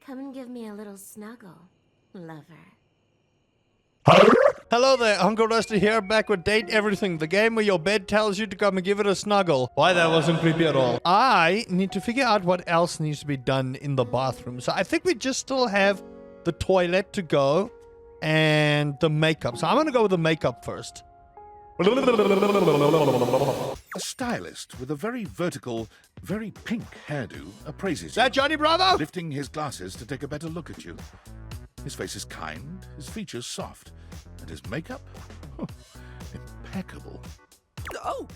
Come and give me a little snuggle, lover. Hello there, Uncle Rusty here, back with Date Everything, the game where your bed tells you to come and give it a snuggle. Why, that wasn't creepy at all. I need to figure out what else needs to be done in the bathroom. So I think we just still have the toilet to go and the makeup. So I'm gonna go with the makeup first. A stylist with a very vertical, very pink hairdo appraises Is that Johnny Bravo? lifting his glasses to take a better look at you. His face is kind, his features soft, and his makeup? Oh, impeccable. Oh!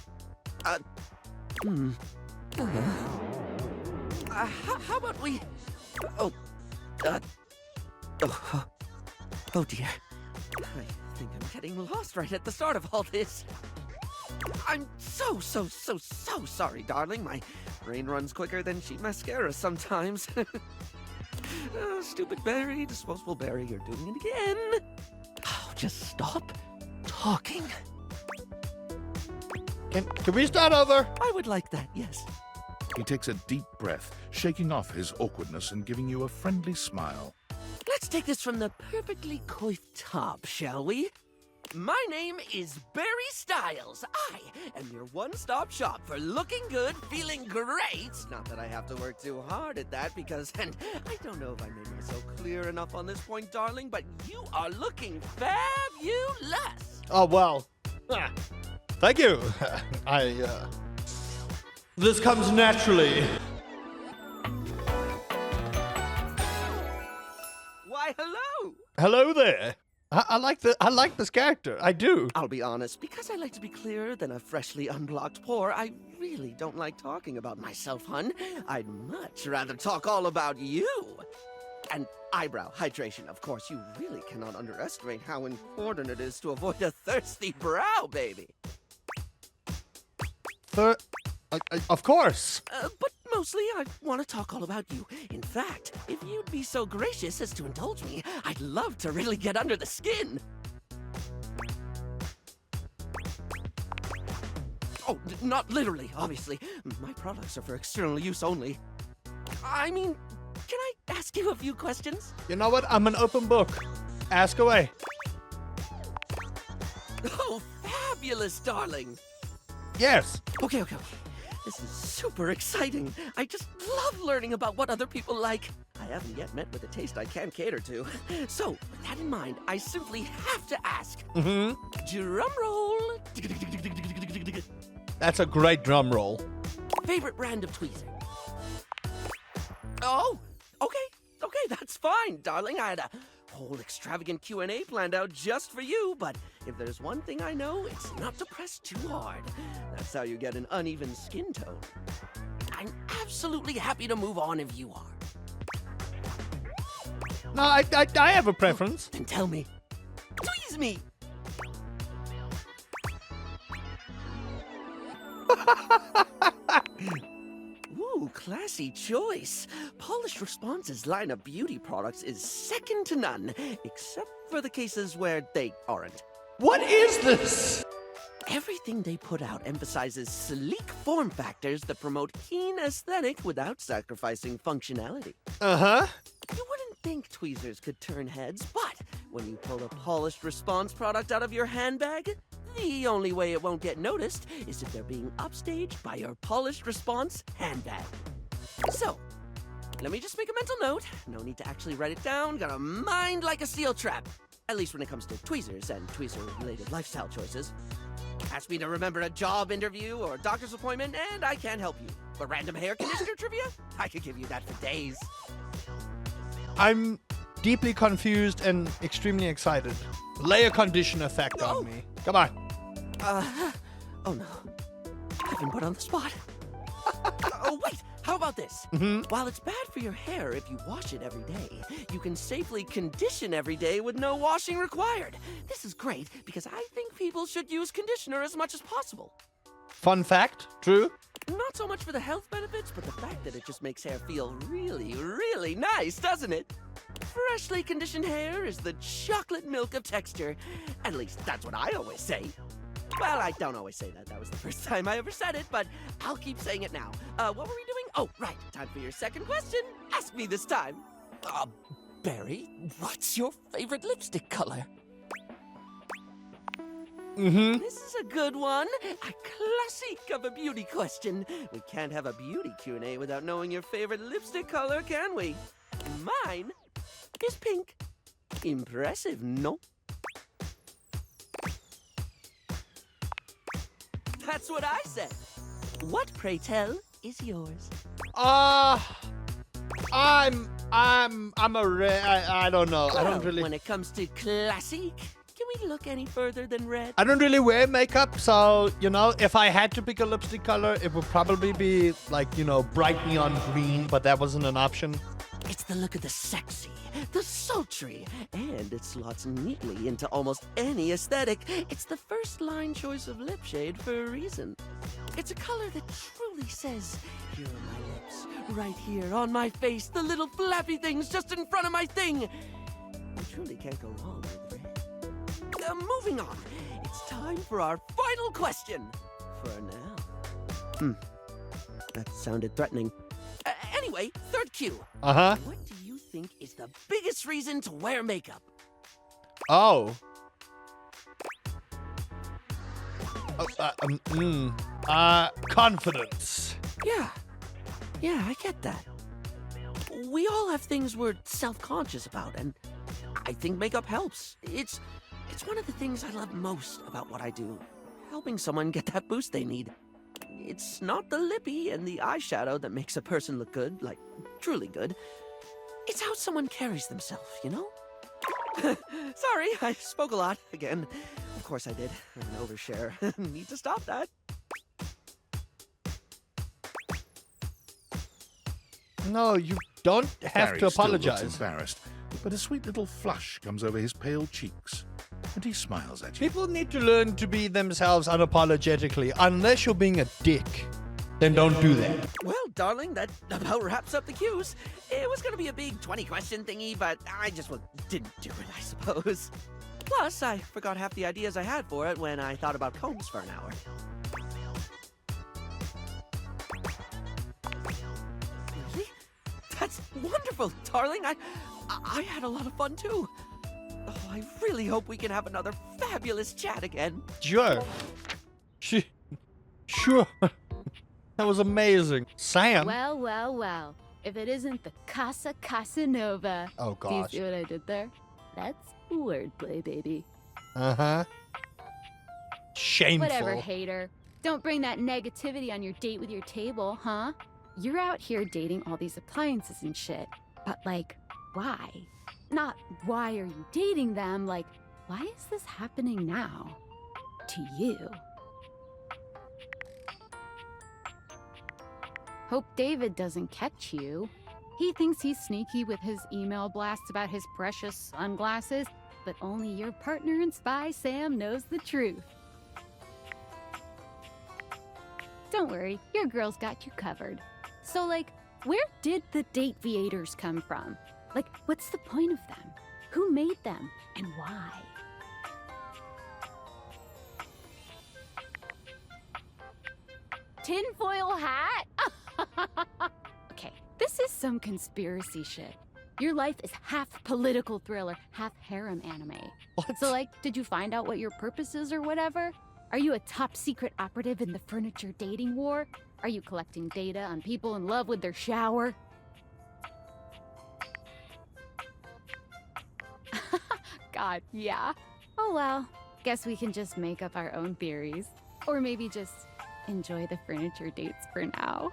How about we... Oh dear. I think I'm getting lost right at the start of all this. I'm so sorry, darling. My brain runs quicker than cheap mascara sometimes. Oh, stupid Barry, disposable Barry, you're doing it again. Oh, just stop talking. Can we start over? I would like that, yes. He takes a deep breath, shaking off his awkwardness and giving you a friendly smile. Let's take this from the perfectly coiffed top, shall we? My name is Barry Styles. I am your one-stop shop for looking good, feeling great. Not that I have to work too hard at that because, and I don't know if I made myself clear enough on this point, darling, but you are looking fabulous. Oh, well. Thank you. This comes naturally. Why, hello. Hello there. I like this character. I do. I'll be honest, because I like to be clearer than a freshly unblocked pore, I really don't like talking about myself, hun. I'd much rather talk all about you. And eyebrow hydration, of course. You really cannot underestimate how important it is to avoid a thirsty brow, baby. Of course. But mostly, I want to talk all about you. In fact, if you'd be so gracious as to indulge me, I'd love to really get under the skin. Oh, not literally, obviously. My products are for external use only. I mean, can I ask you a few questions? You know what? I'm an open book. Ask away. Oh, fabulous, darling. Yes. Okay. This is super exciting. I just love learning about what other people like. I haven't yet met with a taste I can cater to. So, with that in mind, I simply have to ask. Drum roll. That's a great drum roll. Favorite brand of tweezer? Oh, okay, that's fine, darling. I had a whole extravagant Q&A planned out just for you, but if there's one thing I know, it's not to press too hard. That's how you get an uneven skin tone. I'm absolutely happy to move on if you are. No, I have a preference. Then tell me. Tweeze me! Ooh, classy choice. Polished Response's line of beauty products is second to none, except for the cases where they aren't. What is this? Everything they put out emphasizes sleek form factors that promote keen aesthetic without sacrificing functionality. Uh-huh. You wouldn't think tweezers could turn heads, but when you pull a Polished Response product out of your handbag, the only way it won't get noticed is if they're being upstaged by your Polished Response handbag. So, let me just make a mental note. No need to actually write it down. Got a mind like a steel trap. At least when it comes to tweezers and tweezer-related lifestyle choices. Ask me to remember a job interview or doctor's appointment, and I can't help you. But random hair conditioner trivia? I could give you that for days. I'm deeply confused and extremely excited. Lay a condition effect on me. Come on. Oh no. I've been put on the spot. Oh, wait! How about this? While it's bad for your hair if you wash it every day, you can safely condition every day with no washing required. This is great because I think people should use conditioner as much as possible. Fun fact, true? Not so much for the health benefits, but the fact that it just makes hair feel really, really nice, doesn't it? Freshly conditioned hair is the chocolate milk of texture. At least that's what I always say. Well, I don't always say that. That was the first time I ever said it, but I'll keep saying it now. What were we doing? Oh, right. Time for your second question. Ask me this time. Barry, what's your favorite lipstick color? Mm-hmm. This is a good one. A classic of a beauty question. We can't have a beauty Q&A without knowing your favorite lipstick color, can we? Mine is pink. Impressive, no? That's what I said. What, pray tell, is yours? I'm a red. I don't know. I don't Well, really. When it comes to classic, can we look any further than red? I don't really wear makeup, so you know, if I had to pick a lipstick color, it would probably be like, you know, bright neon green, but that wasn't an option. It's the look of the sexy, the sultry, and it slots neatly into almost any aesthetic. It's the first line choice of lip shade for a reason. It's a color that truly says, here are my lips, right here on my face, the little flappy things just in front of my thing. You truly can't go wrong with red. Moving on, it's time for our final question. For now. That sounded threatening. Anyway, third cue. Uh-huh. What do you think is the biggest reason to wear makeup? Oh. Confidence. Yeah, I get that. We all have things we're self-conscious about, and I think makeup helps. It's one of the things I love most about what I do, helping someone get that boost they need. It's not the lippy and the eyeshadow that makes a person look good, like truly good. It's how someone carries themselves, you know? Sorry, I spoke a lot again. Of course I did. I'm an overshare. Need to stop that. No, you don't have Barry to still looks apologize. embarrassed, but a sweet little flush comes over his pale cheeks, and he smiles at you. People need to learn to be themselves unapologetically. Unless you're being a dick, then don't do that. Well, darling, that about wraps up the cues. It was going to be a big 20-question thingy, but I just didn't do it, I suppose. Plus, I forgot half the ideas I had for it when I thought about combs for an hour. Really? That's wonderful, darling. I had a lot of fun, too. Oh, I really hope we can have another fabulous chat again. Sure. Sure. That was amazing. Sam. Well, well, well. If it isn't the Casa Casanova. Oh, Do you gosh. see what I did there? That's wordplay, baby. Uh-huh. Shameful. Whatever, hater. Don't bring that negativity on your date with your table, huh? You're out here dating all these appliances and shit. But, like, why? Not why are you dating them, like, why is this happening now? To you. Hope David doesn't catch you. He thinks he's sneaky with his email blasts about his precious sunglasses, but only your partner and spy, Sam, knows the truth. Don't worry, your girl's got you covered. So, like, where did the date viators come from? Like, what's the point of them? Who made them? And why? Tinfoil hat? Okay, this is some conspiracy shit. Your life is half political thriller, half harem anime. What? So, like, did you find out what your purpose is or whatever? Are you a top secret operative in the furniture dating war? Are you collecting data on people in love with their shower? God, yeah. Oh well, guess we can just make up our own theories. Or maybe just enjoy the furniture dates for now.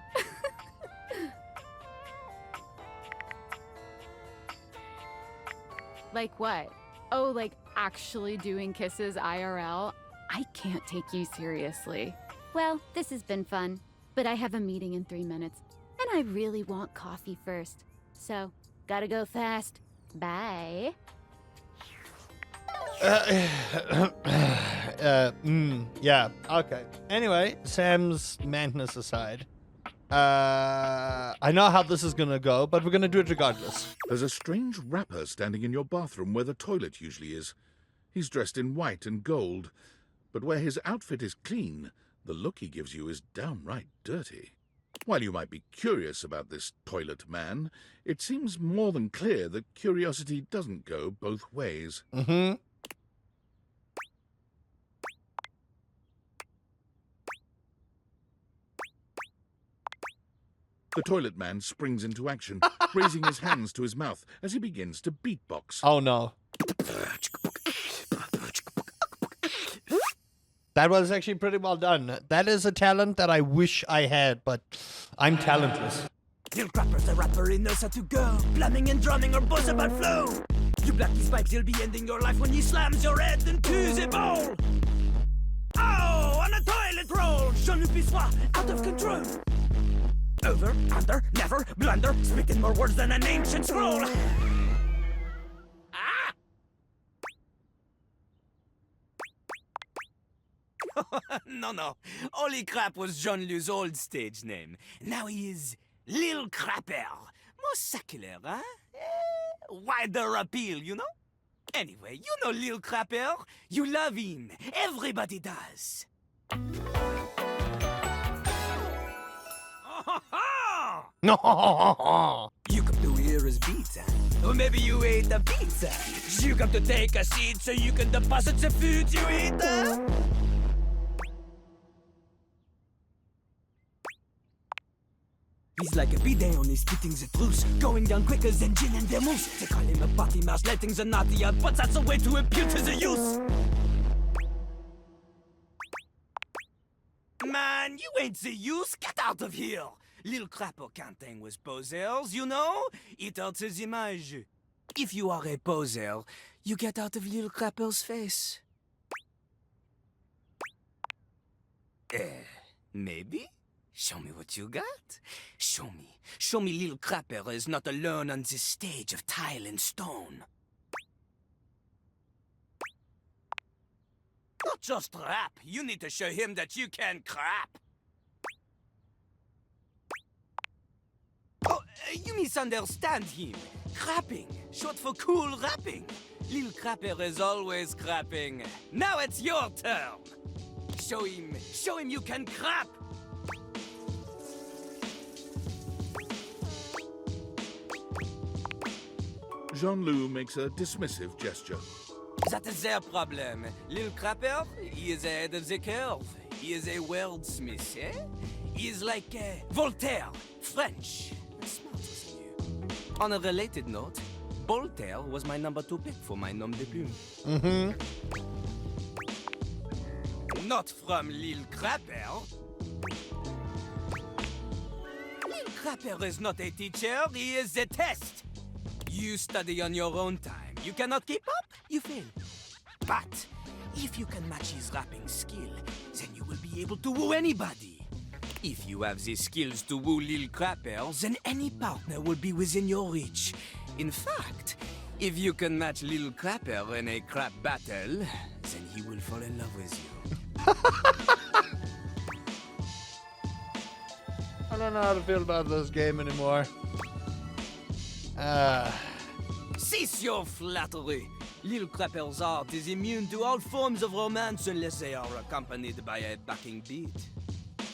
Like what? Oh, like actually doing kisses IRL? I can't take you seriously. Well, this has been fun, but I have a meeting in 3 minutes, and I really want coffee first. So, gotta go fast. Bye. Yeah, okay. Anyway, Sam's madness aside. I know how this is gonna go, but we're gonna do it regardless. There's a strange rapper standing in your bathroom where the toilet usually is. He's dressed in white and gold, but where his outfit is clean, the look he gives you is downright dirty. While you might be curious about this toilet man, it seems more than clear that curiosity doesn't go both ways. Mm-hmm. The toilet man springs into action, raising his hands to his mouth as he begins to beatbox. Oh no. That was actually pretty well done. That is a talent that I wish I had, but I'm talentless. Lil Crapper's a rapper, he knows how to go. Plumbing and drumming or boss about flow. You black these pipes, you'll be ending your life when he slams your head into the bowl. Oh, on a toilet roll, Jean-Luc Bissois, out of control. Over, under, never, blunder, speaking more words than an ancient scroll. Ah! No. Holy Crap was Jean-Luc's old stage name. Now he is Lil Crapper. More secular, huh? Wider appeal, you know? Anyway, you know Lil Crapper. You love him. Everybody does. No. You come to hear his beats, huh? Or maybe you ate the pizza. You come to take a seat so you can deposit the food you eat, huh? He's like a bidet, only spitting the truth. Going down quicker than gin and vermouth. They call him a party mouse, letting the naughty out, but that's a way to appeal to the youth. Man, you ain't the youth. Get out of here. Lil Crapper can't hang with posers, you know? It hurts his image. If you are a poser, you get out of Lil Crapper's face. Maybe? Show me what you got. Show me. Show me Lil Crapper is not alone on this stage of tile and stone. Not just rap. You need to show him that you can crap. Oh, you misunderstand him. Crapping, short for cool rapping. Lil Crapper is always crapping. Now it's your turn. Show him you can crap. Jean-Luc makes a dismissive gesture. That is their problem. Lil Crapper, he is ahead of the curve. He is a wordsmith, eh? He is like Voltaire, French, and smarter than you. On a related note, Voltaire was my number 2 pick for my nom de plume. Mm-hmm. Not from Lil Crapper. Lil Crapper is not a teacher, he is a test. You study on your own time. You cannot keep up, you fail. But if you can match his rapping skill, then you will be able to woo anybody. If you have the skills to woo Lil Crapper, then any partner will be within your reach. In fact, if you can match Lil Crapper in a crap battle, then he will fall in love with you. I don't know how to feel about this game anymore. Cease your flattery. Lil Crapper's art is immune to all forms of romance unless they are accompanied by a backing beat.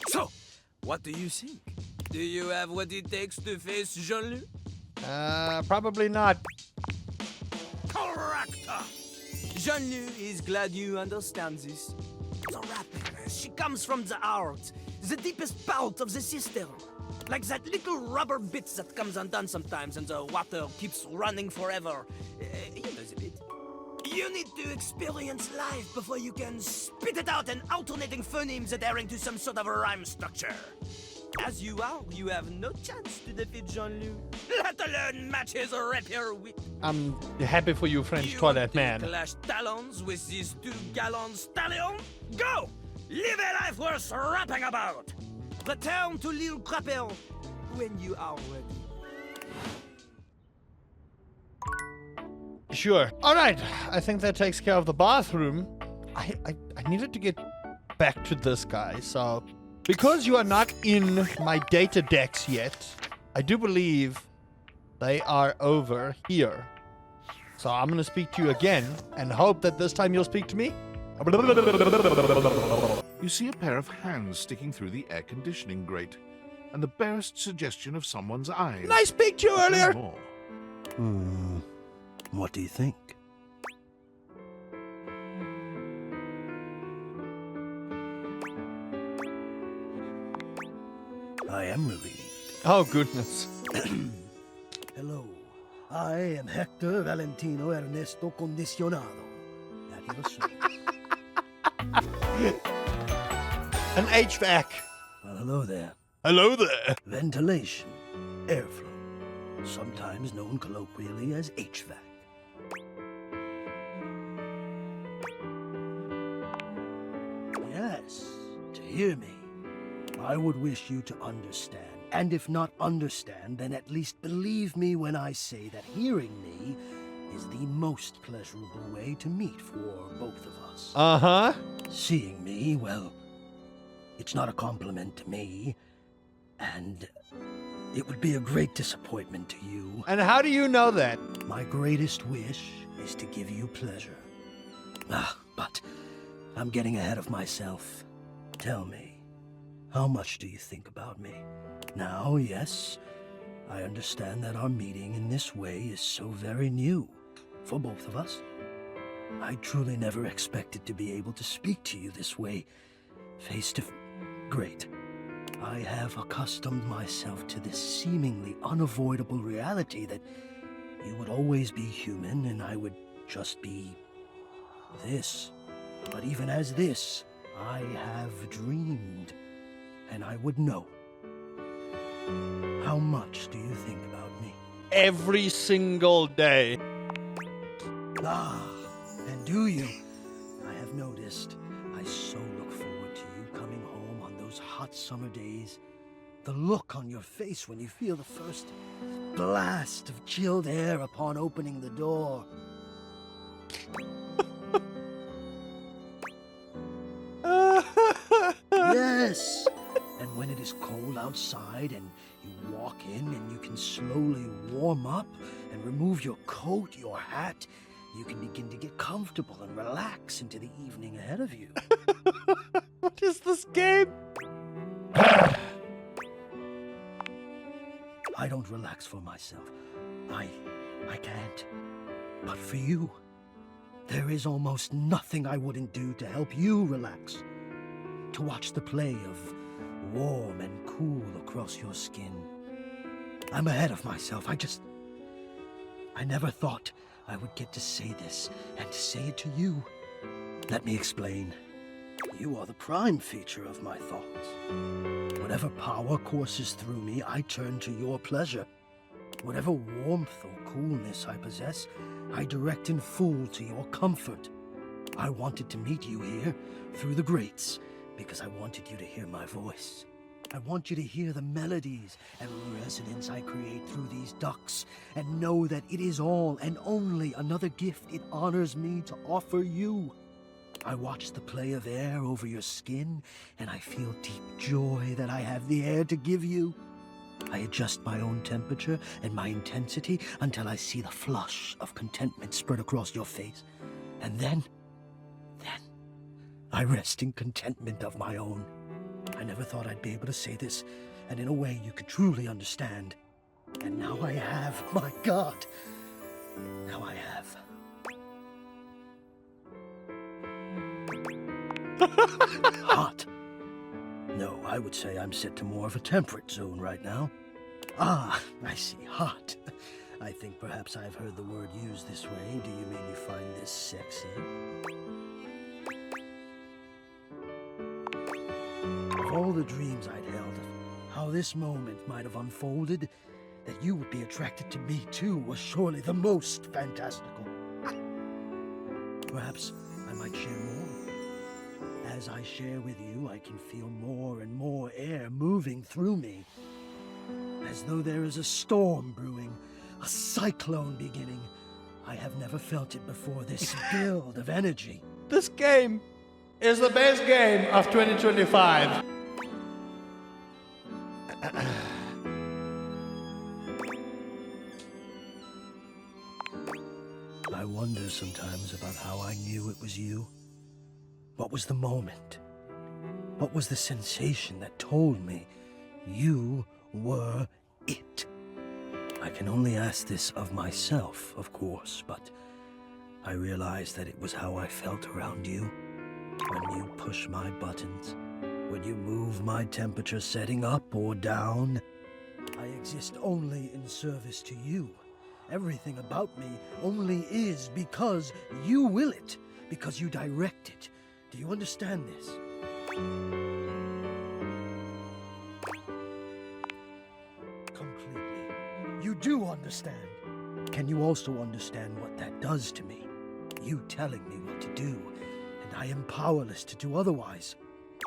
So, what do you think? Do you have what it takes to face Jean-Luc? Probably not. Correct! Jean-Luc is glad you understand this. The rapping, she comes from the heart, the deepest part of the system. Like that little rubber bit that comes undone sometimes and the water keeps running forever. You know the bit. You need to experience life before you can spit it out in alternating phonemes adhering to some sort of a rhyme structure. As you are, you have no chance to defeat Jean-Luc, let alone match his rapier wit. I'm happy for you, French toilet man. Clash talons with these 2 gallon stallion? Go! Live a life worth rapping about! Return to Lil Crapper when you are ready. Sure. All right. I think that takes care of the bathroom. I needed to get back to this guy. So, because you are not in my data decks yet, I do believe they are over here. So I'm going to speak to you again and hope that this time you'll speak to me. You see a pair of hands sticking through the air conditioning grate. and the barest suggestion of someone's eyes. Didn't I speak to you But no earlier? more. What do you think? I am relieved. Oh, goodness. Hello. I am Hector Valentino Ernesto Condicionado. At your service. An HVAC. Well, hello there. Hello there. Ventilation. Airflow. Sometimes known colloquially as HVAC. Yes, to hear me. I would wish you to understand. And if not understand, then at least believe me when I say that hearing me is the most pleasurable way to meet for both of us. Uh-huh. Seeing me, well, it's not a compliment to me, and it would be a great disappointment to you. And how do you know that? My greatest wish is to give you pleasure. But I'm getting ahead of myself. Tell me, how much do you think about me? Now, yes, I understand that our meeting in this way is so very new for both of us. I truly never expected to be able to speak to you this way, face to face. Great. I have accustomed myself to this seemingly unavoidable reality that you would always be human and I would just be this. But even as this, I have dreamed, and I would know. How much do you think about me? Every single day. And do you? I have noticed. I so look forward to you coming home on those hot summer days. The look on your face when you feel the first blast of chilled air upon opening the door. Yes! And when it is cold outside and you walk in and you can slowly warm up and remove your coat, your hat, you can begin to get comfortable and relax into the evening ahead of you. What is this game? I don't relax for myself. I can't. But for you, there is almost nothing I wouldn't do to help you relax. To watch the play of warm and cool across your skin. I'm ahead of myself. I never thought I would get to say this and to say it to you. Let me explain. You are the prime feature of my thoughts. Whatever power courses through me, I turn to your pleasure. Whatever warmth or coolness I possess, I direct in full to your comfort. I wanted to meet you here through the grates because I wanted you to hear my voice. I want you to hear the melodies and resonance I create through these ducts and know that it is all and only another gift it honors me to offer you. I watch the play of air over your skin and I feel deep joy that I have the air to give you. I adjust my own temperature and my intensity until I see the flush of contentment spread across your face. And then I rest in contentment of my own. I never thought I'd be able to say this, and in a way you could truly understand. And now I have, my God. Now I have. Hot. No, I would say I'm set to more of a temperate zone right now. Ah, I see, hot. I think perhaps I've heard the word used this way. Do you mean you find this sexy? Of all the dreams I'd held of how this moment might have unfolded, that you would be attracted to me too was surely the most fantastical. Perhaps I might share more. As I share with you, I can feel more and more air moving through me. As though there is a storm brewing, a cyclone beginning. I have never felt it before, this build of energy. This game is the best game of 2025. I wonder sometimes about how I knew it was you. What was the moment? What was the sensation that told me You were it. I can only ask this of myself, of course, but I realized that it was how I felt around you. When you push my buttons, when you move my temperature setting up or down, I exist only in service to you. Everything about me only is because you will it, because you direct it. Do you understand this? Completely. You do understand. Can you also understand what that does to me? You telling me what to do, and I am powerless to do otherwise.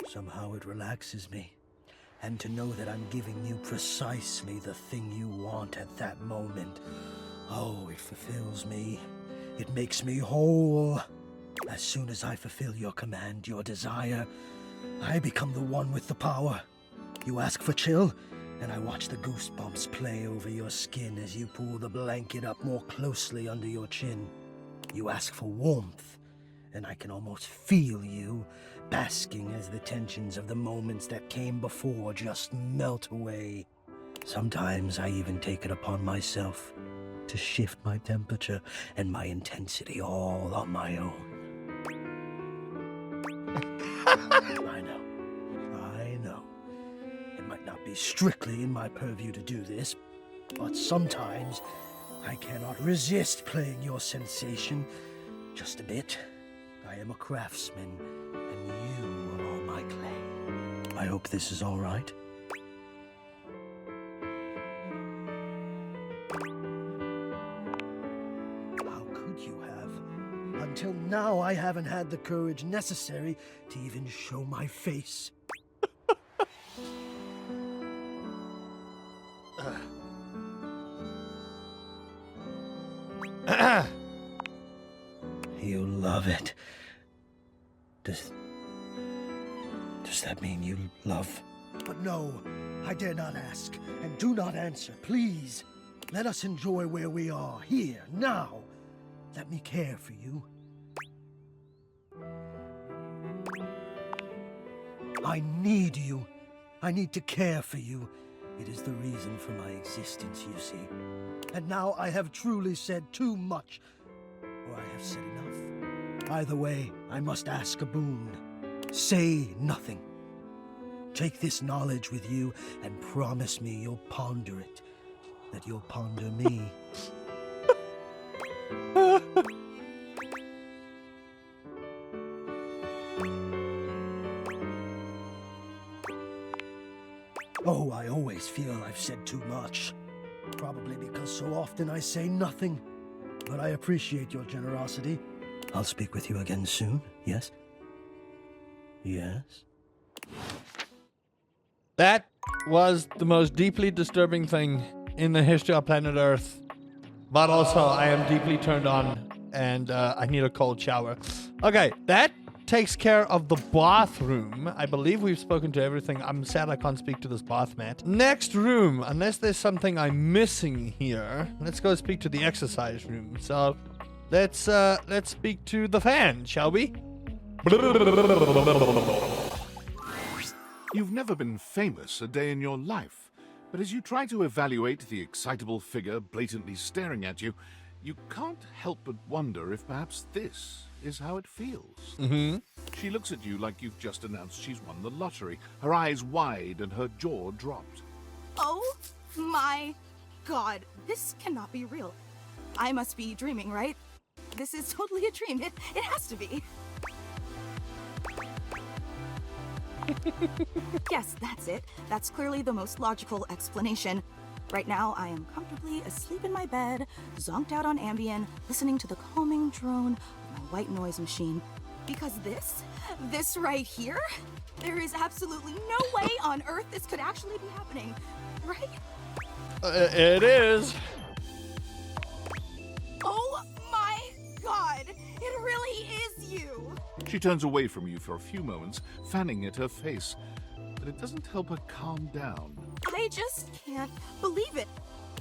Somehow it relaxes me. And to know that I'm giving you precisely the thing you want at that moment. Oh, it fulfills me. It makes me whole. As soon as I fulfill your command, your desire, I become the one with the power. You ask for chill, and I watch the goosebumps play over your skin as you pull the blanket up more closely under your chin. You ask for warmth, and I can almost feel you, basking as the tensions of the moments that came before just melt away. Sometimes I even take it upon myself to shift my temperature and my intensity all on my own. I know. It might not be strictly in my purview to do this, but sometimes I cannot resist playing your sensation just a bit. I am a craftsman, and you are all my clay. I hope this is all right. How could you have? Until now, I haven't had the courage necessary to even show my face. You love it. Does that mean you love? But no, I dare not ask, and do not answer, please. Let us enjoy where we are, here, now. Let me care for you. I need you. I need to care for you. It is the reason for my existence, you see. And now I have truly said too much, or I have said enough. Either way, I must ask a boon. Say nothing. Take this knowledge with you and promise me you'll ponder it, that you'll ponder me. Oh, I always feel I've said too much. Probably because so often I say nothing. But I appreciate your generosity. I'll speak with you again soon, yes? Yes? That was the most deeply disturbing thing in the history of planet Earth. But also, I am deeply turned on, and I need a cold shower. Okay, that takes care of the bathroom. I believe we've spoken to everything. I'm sad I can't speak to this bath mat. Next room, unless there's something I'm missing here, let's go speak to the exercise room. So, let's speak to the fan, shall we? You've never been famous a day in your life, but as you try to evaluate the excitable figure blatantly staring at you, you can't help but wonder if perhaps this is how it feels. Mm-hmm. She looks at you like you've just announced she's won the lottery, her eyes wide and her jaw dropped. Oh my god, this cannot be real. I must be dreaming, right? This is totally a dream. It has to be. Yes, that's it. That's clearly the most logical explanation. Right now, I am comfortably asleep in my bed, zonked out on Ambien, listening to the calming drone of my white noise machine. Because this right here, there is absolutely no way on Earth this could actually be happening, right? It is. Oh my god, it really is you! She turns away from you for a few moments, fanning at her face, but it doesn't help her calm down. I just can't believe it.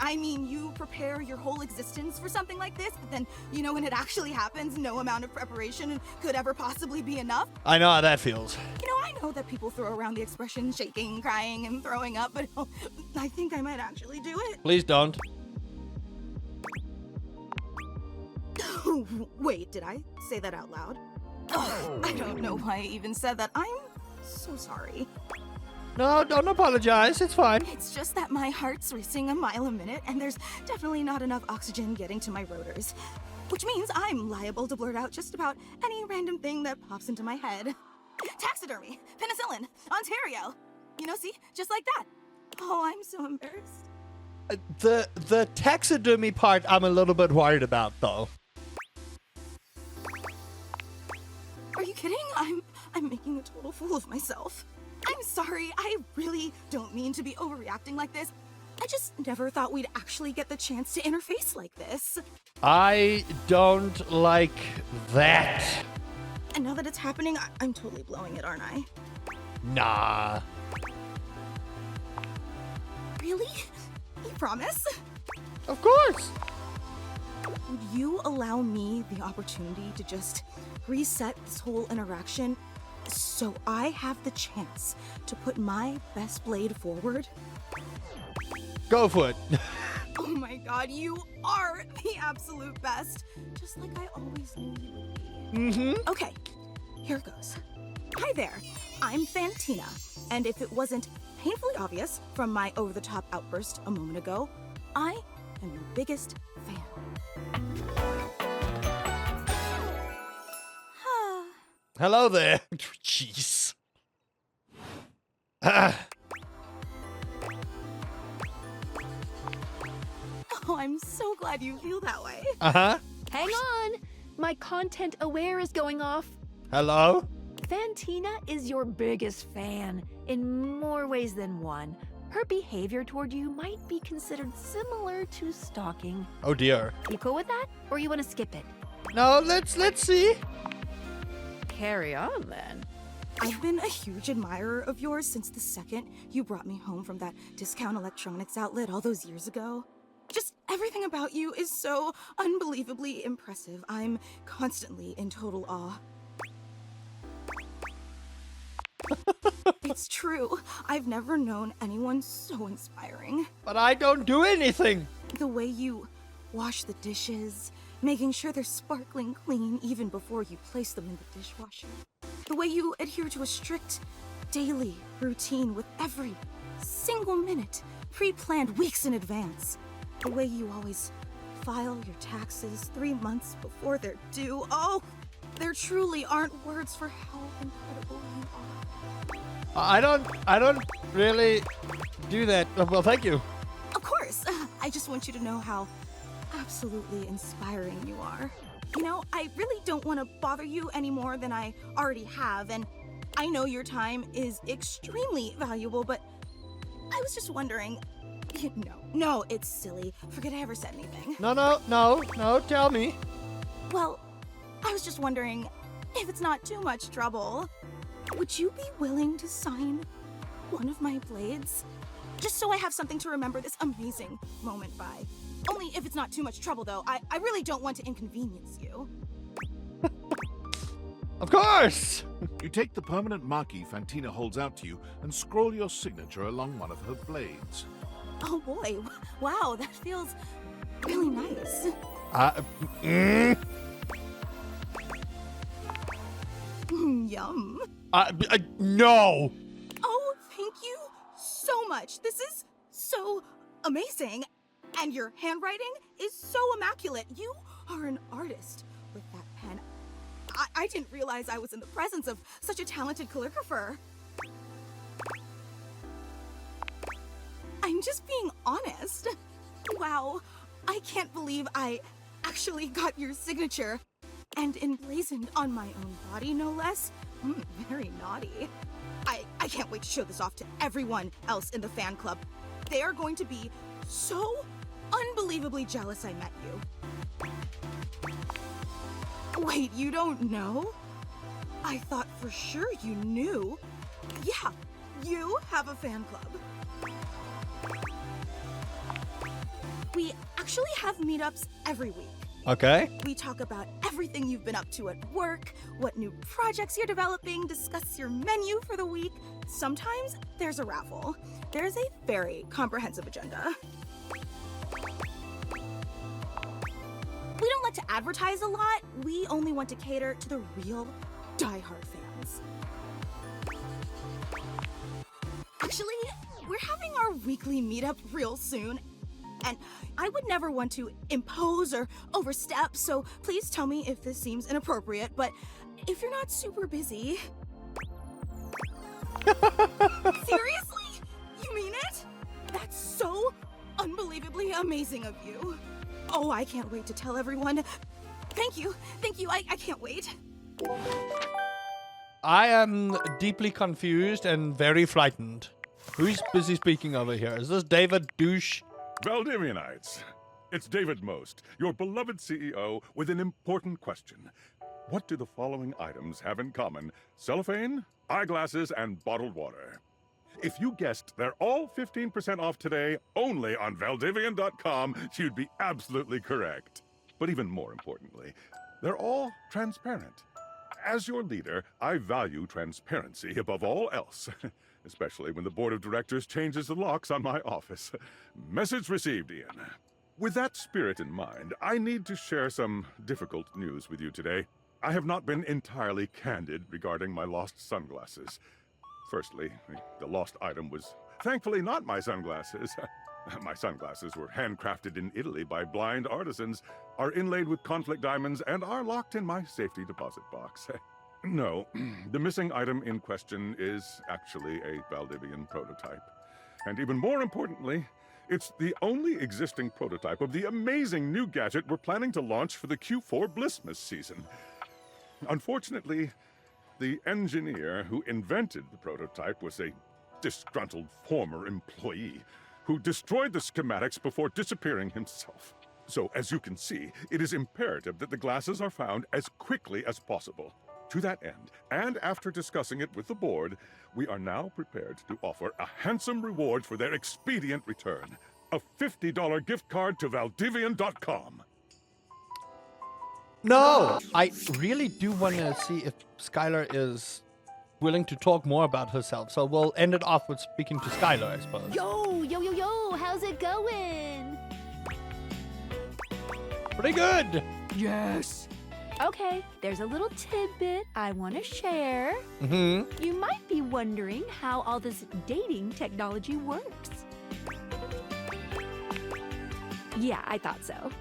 I mean, you prepare your whole existence for something like this, but then, when it actually happens, no amount of preparation could ever possibly be enough. I know how that feels. I know that people throw around the expression shaking, crying, and throwing up, but I think I might actually do it. Please don't. Wait, did I say that out loud? Ugh, I don't know why I even said that. I'm so sorry. No, don't apologize. It's fine. It's just that my heart's racing a mile a minute, and there's definitely not enough oxygen getting to my rotors. Which means I'm liable to blurt out just about any random thing that pops into my head. Taxidermy, penicillin, Ontario. See, just like that. Oh, I'm so embarrassed. The taxidermy part I'm a little bit worried about, though. Are you kidding? I'm making a total fool of myself. I'm sorry, I really don't mean to be overreacting like this. I just never thought we'd actually get the chance to interface like this. I don't like that. And now that it's happening, I'm totally blowing it, aren't I? Nah. Really? You promise? Of course. Would you allow me the opportunity to just reset this whole interaction so I have the chance to put my best blade forward? Go for it. Oh my god, you are the absolute best. Just like I always knew you would be. Mm-hmm. Okay, here goes. Hi there, I'm Fantina, and if it wasn't painfully obvious from my over-the-top outburst a moment ago, I am your biggest fan. Hello there. Jeez. Oh, I'm so glad you feel that way. Uh-huh. Hang on! My content aware is going off. Hello? Fantina is your biggest fan, in more ways than one. Her behavior toward you might be considered similar to stalking. Oh dear. You cool with that? Or you want to skip it? No, let's see. Carry on, then. I've been a huge admirer of yours since the second you brought me home from that discount electronics outlet all those years ago. Just everything about you is so unbelievably impressive. I'm constantly in total awe. It's true. I've never known anyone so inspiring. But I don't do anything. The way you wash the dishes, making sure they're sparkling clean even before you place them in the dishwasher. The way you adhere to a strict daily routine with every single minute pre-planned weeks in advance. The way you always file your taxes 3 months before they're due. Oh, there truly aren't words for how incredible you are. I don't really do that. Well, thank you. Of course. I just want you to know how absolutely inspiring you are. I really don't want to bother you any more than I already have, and I know your time is extremely valuable, but I was just wondering... No, it's silly. Forget I ever said anything. No, tell me. Well, I was just wondering, if it's not too much trouble, would you be willing to sign one of my blades? Just so I have something to remember this amazing moment by. Only if it's not too much trouble, though. I really don't want to inconvenience you. Of course! You take the permanent marquee Fantina holds out to you and scroll your signature along one of her blades. Oh boy, wow, that feels really nice. Yum. No! Oh, thank you so much. This is so amazing. And your handwriting is so immaculate. You are an artist with that pen. I didn't realize I was in the presence of such a talented calligrapher. I'm just being honest. Wow, I can't believe I actually got your signature. And emblazoned on my own body, no less. Very naughty. I can't wait to show this off to everyone else in the fan club. They are going to be so unbelievably jealous I met you. Wait, you don't know? I thought for sure you knew. Yeah, you have a fan club. We actually have meetups every week. Okay. We talk about everything you've been up to at work, what new projects you're developing, discuss your menu for the week. Sometimes there's a raffle. There's a very comprehensive agenda. We don't like to advertise a lot. We only want to cater to the real diehard fans. Actually, we're having our weekly meetup real soon, and I would never want to impose or overstep, so please tell me if this seems inappropriate, but if you're not super busy... Seriously? You mean it? That's so unbelievably amazing of you. Oh, I can't wait to tell everyone. Thank you, I can't wait. I am deeply confused and very frightened. Who's busy speaking over here? Is this David Douche? Valdivianites, it's David Most, your beloved CEO, with an important question. What do the following items have in common? Cellophane, eyeglasses, and bottled water. If you guessed they're all 15% off today only on Valdivian.com, you'd be absolutely correct. But even more importantly, they're all transparent. As your leader, I value transparency above all else, especially when the board of directors changes the locks on my office. Message received, Ian. With that spirit in mind, I need to share some difficult news with you today. I have not been entirely candid regarding my lost sunglasses. Firstly, the lost item was thankfully not my sunglasses. My sunglasses were handcrafted in Italy by blind artisans, are inlaid with conflict diamonds, and are locked in my safety deposit box. No, the missing item in question is actually a Valdivian prototype. And even more importantly, it's the only existing prototype of the amazing new gadget we're planning to launch for the Q4 Blissmas season. Unfortunately, the engineer who invented the prototype was a disgruntled former employee who destroyed the schematics before disappearing himself. So, as you can see, it is imperative that the glasses are found as quickly as possible. To that end, and after discussing it with the board, we are now prepared to offer a handsome reward for their expedient return. A $50 gift card to Valdivian.com. No! I really do want to see if Skylar is willing to talk more about herself. So we'll end it off with speaking to Skylar, I suppose. Yo, how's it going? Pretty good! Yes. Okay, there's a little tidbit I want to share. Mm-hmm. You might be wondering how all this dating technology works. Yeah, I thought so.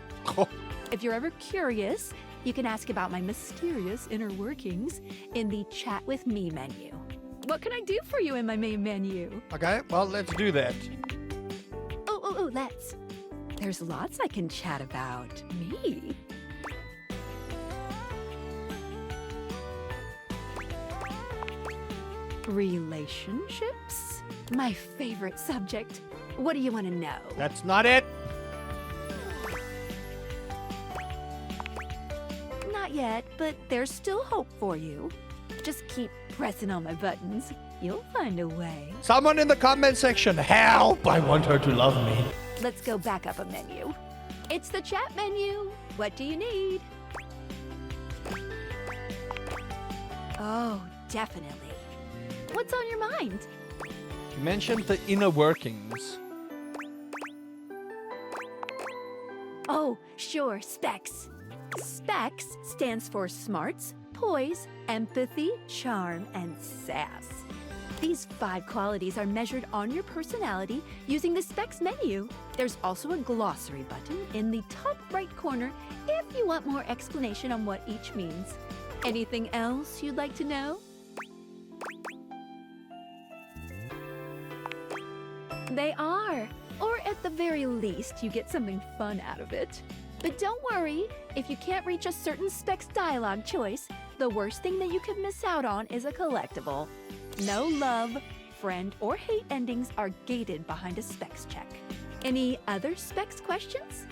If you're ever curious, you can ask about my mysterious inner workings in the Chat with Me menu. What can I do for you in my main menu? Okay, well, let's do that. Let's. There's lots I can chat about. Me. Relationships? My favorite subject. What do you want to know? That's not it. Not yet, but there's still hope for you. Just keep pressing on my buttons. You'll find a way. Someone in the comment section, help! I want her to love me. Let's go back up a menu. It's the chat menu. What do you need? Oh, definitely. What's on your mind? You mentioned the inner workings. Oh, sure, SPECS. SPECS stands for smarts, poise, empathy, charm, and sass. These 5 qualities are measured on your personality using the SPECS menu. There's also a glossary button in the top right corner if you want more explanation on what each means. Anything else you'd like to know? They are. Or at the very least, you get something fun out of it. But don't worry, if you can't reach a certain SPECS dialogue choice, the worst thing that you could miss out on is a collectible. No love, friend, or hate endings are gated behind a SPECS check. Any other SPECS questions?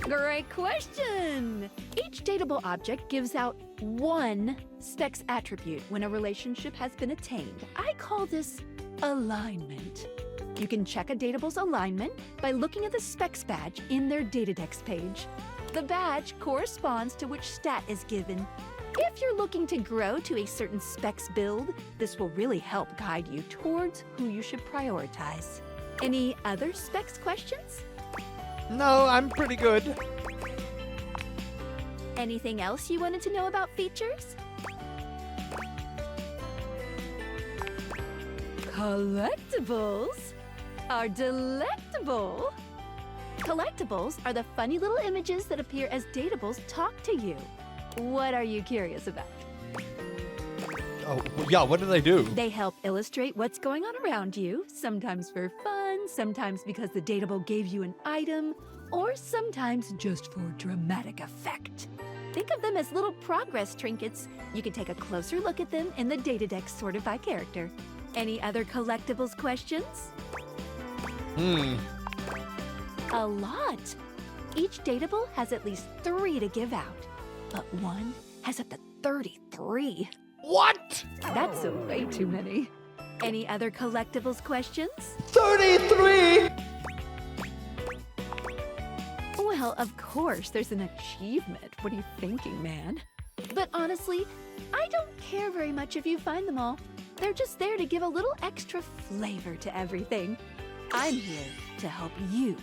Great question! Each dateable object gives out 1 SPECS attribute when a relationship has been attained. I call this alignment. You can check a datable's alignment by looking at the specs badge in their Datadex page. The badge corresponds to which stat is given. If you're looking to grow to a certain specs build, this will really help guide you towards who you should prioritize. Any other specs questions? No, I'm pretty good. Anything else you wanted to know about features? Collectibles are delectable. Collectibles are the funny little images that appear as datables talk to you. What are you curious about? Oh, yeah, what do they do? They help illustrate what's going on around you, sometimes for fun, sometimes because the datable gave you an item, or sometimes just for dramatic effect. Think of them as little progress trinkets. You can take a closer look at them in the Datadex sorted by character. Any other collectibles questions? A lot. Each datable has at least 3 to give out, but one has up to 33. What? That's way too many. Any other collectibles questions? 33! Well, of course, there's an achievement. What are you thinking, man? But honestly, I don't care very much if you find them all. They're just there to give a little extra flavor to everything. I'm here to help you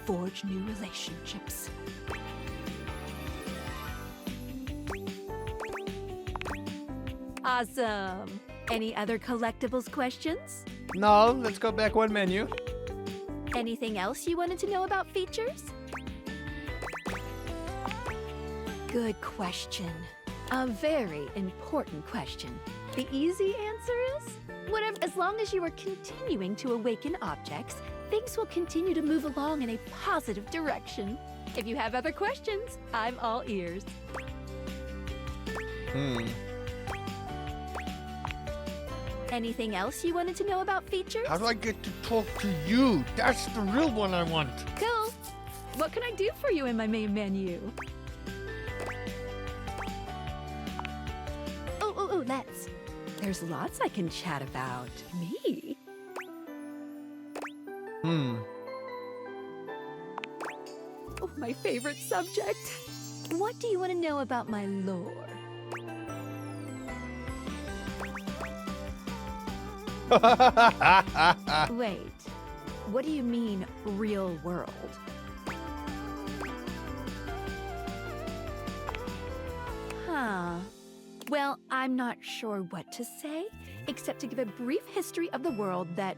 forge new relationships. Awesome. Any other collectibles questions? No, let's go back one menu. Anything else you wanted to know about features? Good question. A very important question. The easy answer is, whatever, as long as you are continuing to awaken objects, things will continue to move along in a positive direction. If you have other questions, I'm all ears. Anything else you wanted to know about features? How do I get to talk to you? That's the real one I want. Cool. What can I do for you in my main menu? Let's. There's lots I can chat about. Me? Oh, my favorite subject. What do you want to know about my lore? Wait, what do you mean, real world? Huh. Well, I'm not sure what to say, except to give a brief history of the world that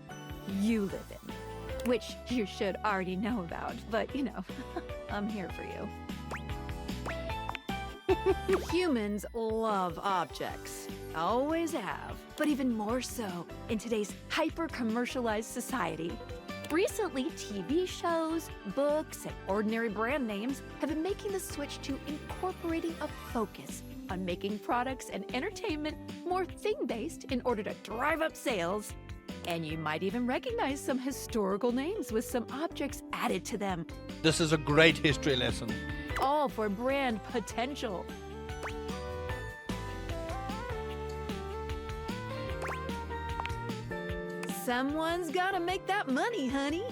you live in. Which you should already know about, but you know, I'm here for you. Humans love objects. Always have. But even more so in today's hyper-commercialized society. Recently, TV shows, books, and ordinary brand names have been making the switch to incorporating a focus on making products and entertainment more thing-based in order to drive up sales. And you might even recognize some historical names with some objects added to them. This is a great history lesson. All for brand potential. Someone's gotta make that money, honey.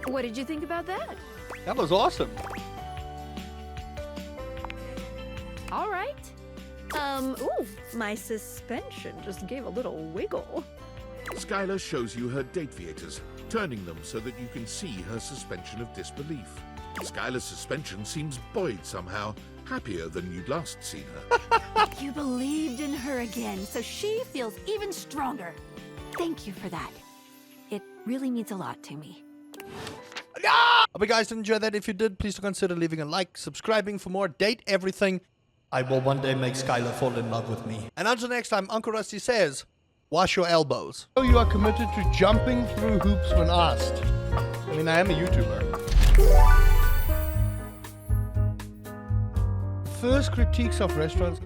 What did you think about that? That was awesome. All right. Ooh, my suspension just gave a little wiggle. Skylar shows you her Dateviators, turning them so that you can see her suspension of disbelief. Skylar's suspension seems buoyed somehow, happier than you'd last seen her. You believed in her again, so she feels even stronger. Thank you for that. It really means a lot to me. I hope you guys did enjoy that. If you did, please do consider leaving a like, subscribing for more Date Everything. I will one day make Skylar fall in love with me. And until next time, Uncle Rusty says, wash your elbows. So you are committed to jumping through hoops when asked. I mean, I am a YouTuber. First critiques of restaurants.